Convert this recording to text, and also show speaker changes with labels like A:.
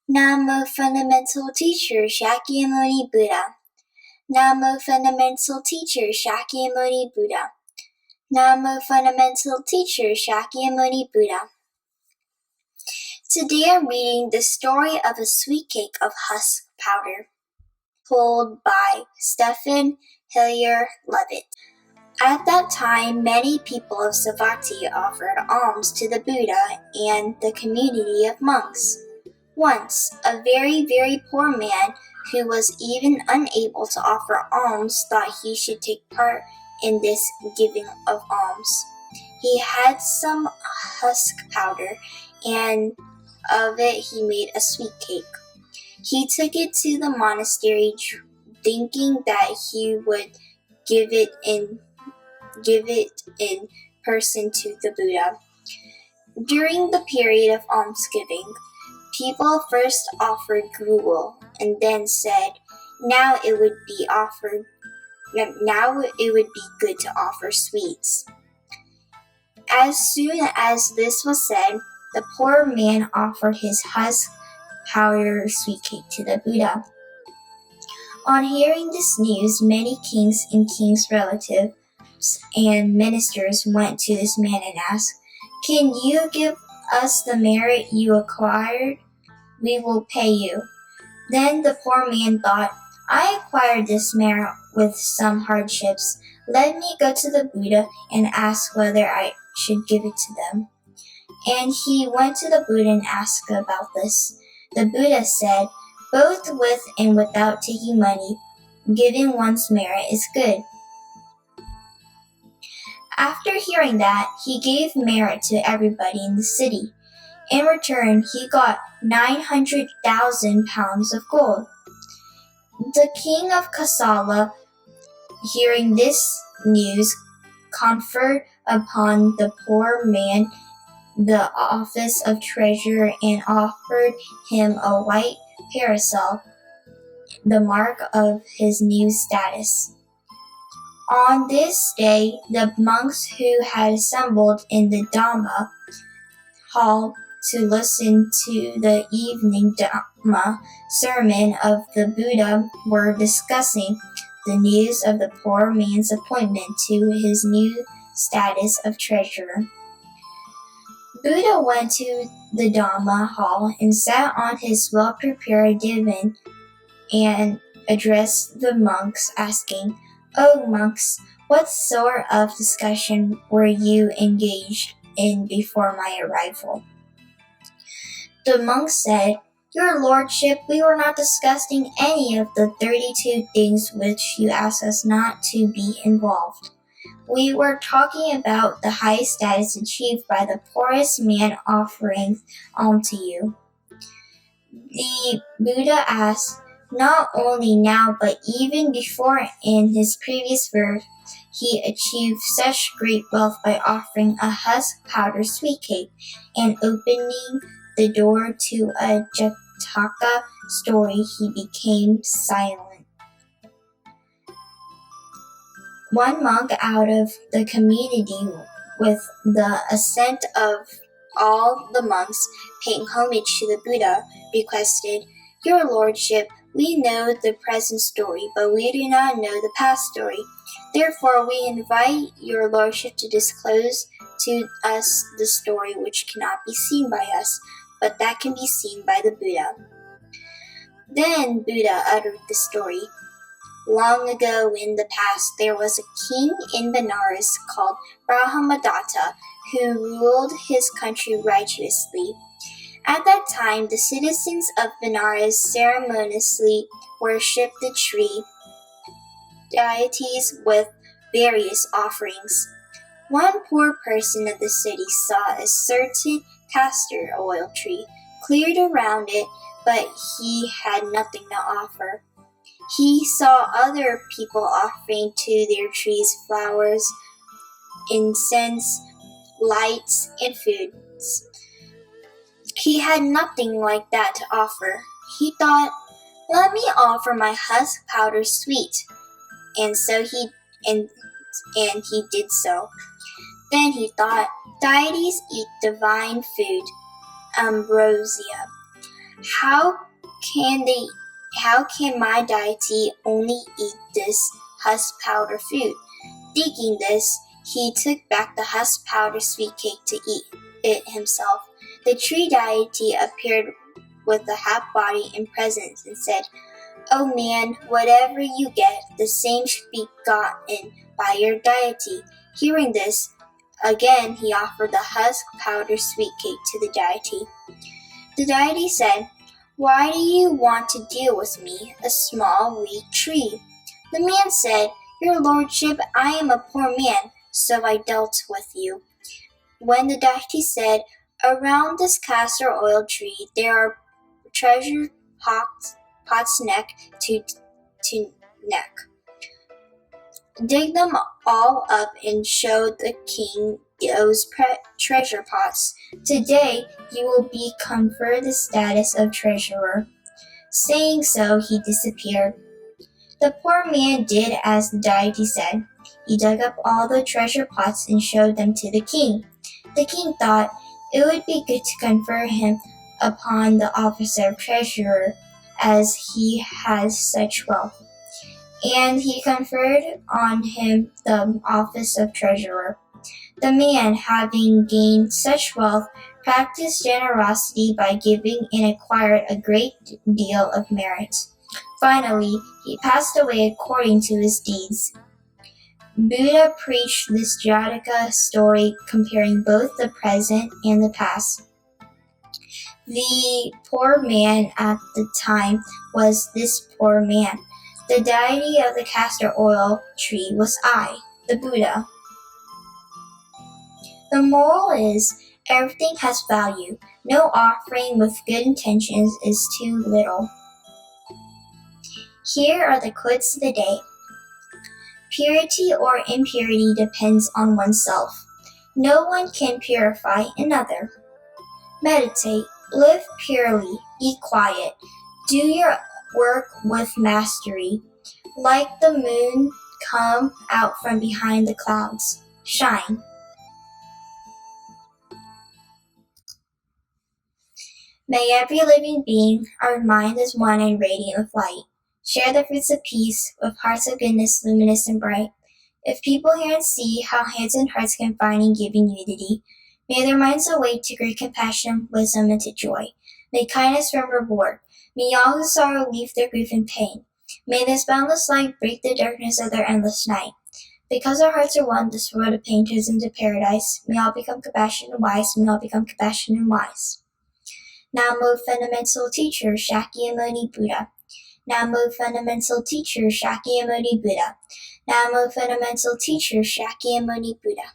A: Namo Fundamental Teacher Shakyamuni Buddha. Namo Fundamental Teacher Shakyamuni Buddha. Namo Fundamental Teacher Shakyamuni Buddha. Today I'm reading the story of a sweet cake of husk powder, told by Stephen Hillier Levitt. At that time, many people of Savatthi offered alms to the Buddha and the community of monks. Once, a very, very poor man who was even unable to offer alms thought he should take part in this giving of alms. He had some husk powder, and of it he made a sweet cake. He took it to the monastery, thinking that he would give it in person to the Buddha. During the period of almsgiving, people first offered gruel and then said, now it would be good to offer sweets. As soon as this was said, the poor man offered his husk powder sweet cake to the Buddha. On hearing this news, many kings and kings' relatives and ministers went to this man and asked, can you give us the merit you acquired? We will pay you. Then the poor man thought, I acquired this merit with some hardships. Let me go to the Buddha and ask whether I should give it to them. And he went to the Buddha and asked about this. The Buddha said, both with and without taking money, giving one's merit is good. After hearing that, he gave merit to everybody in the city. In return, he got 900,000 pounds of gold. The king of Kosala, hearing this news, conferred upon the poor man the office of treasurer and offered him a white parasol, the mark of his new status. On this day, the monks who had assembled in the Dhamma hall to listen to the evening Dhamma sermon of the Buddha were discussing the news of the poor man's appointment to his new status of treasurer. Buddha went to the Dhamma hall and sat on his well-prepared divan and addressed the monks, asking, O monks, what sort of discussion were you engaged in before my arrival? The monks said, Your Lordship, we were not discussing any of the 32 things which you asked us not to be involved. We were talking about the high status achieved by the poorest man offering alms to you. The Buddha asked, not only now but even before in his previous verse, he achieved such great wealth by offering a husk powder sweet cake and opening the door to a Jataka story, he became silent. One monk out of the community, with the assent of all the monks paying homage to the Buddha, requested, Your Lordship, we know the present story, but we do not know the past story. Therefore, we invite your Lordship to disclose to us the story which cannot be seen by us, but that can be seen by the Buddha. Then Buddha uttered the story. Long ago in the past, there was a king in Benares called Brahmadatta who ruled his country righteously. At that time, the citizens of Benares ceremoniously worshipped the tree deities with various offerings. One poor person of the city saw a certain castor oil tree cleared around it, but he had nothing to offer. He saw other people offering to their trees flowers, incense, lights, and foods. He had nothing like that to offer. He thought, let me offer my husk powder sweet. And he did so. Then he thought, deities eat divine food, ambrosia. How can they how can my deity only eat this husk powder food? Thinking this, he took back the husk powder sweet cake to eat it himself. The tree deity appeared with a half body and presents and said, "Oh man, whatever you get, the same should be gotten by your deity." Hearing this, again he offered the husk powder sweet cake to the deity. The deity said, "Why do you want to deal with me, a small, weak tree?" The man said, "Your lordship, I am a poor man, so I dealt with you." When the deity said, "Around this castor oil tree there are treasure pots neck to neck. Dig them all up and show the king those treasure pots. Today you will be conferred the status of treasurer." Saying so, he disappeared. The poor man did as the deity said. He dug up all the treasure pots and showed them to the king. The king thought it would be good to confer him upon the office of treasurer, as he has such wealth. And he conferred on him the office of treasurer. The man, having gained such wealth, practiced generosity by giving and acquired a great deal of merit. Finally, he passed away according to his deeds. Buddha preached this Jataka story comparing both the present and the past. The poor man at the time was this poor man. The deity of the castor oil tree was I, the Buddha. The moral is, everything has value. No offering with good intentions is too little. Here are the quotes of the day. Purity or impurity depends on oneself. No one can purify another. Meditate, live purely, be quiet, do your work with mastery. Like the moon, come out from behind the clouds. Shine. May every living being, our mind is one and radiant with light. Share the fruits of peace with hearts of goodness, luminous and bright. If people hear and see how hands and hearts can find in giving unity, may their minds awake to great compassion, wisdom, and to joy. May kindness bring reward. May all who sorrow leave their grief and pain. May this boundless light break the darkness of their endless night. Because our hearts are one, this world of pain turns into paradise. May all become compassionate and wise. May all become compassionate and wise. Namo Fundamental Teacher Shakyamuni Buddha. Namo Fundamental Teacher Shakyamuni Buddha. Namo Fundamental Teacher Shakyamuni Buddha.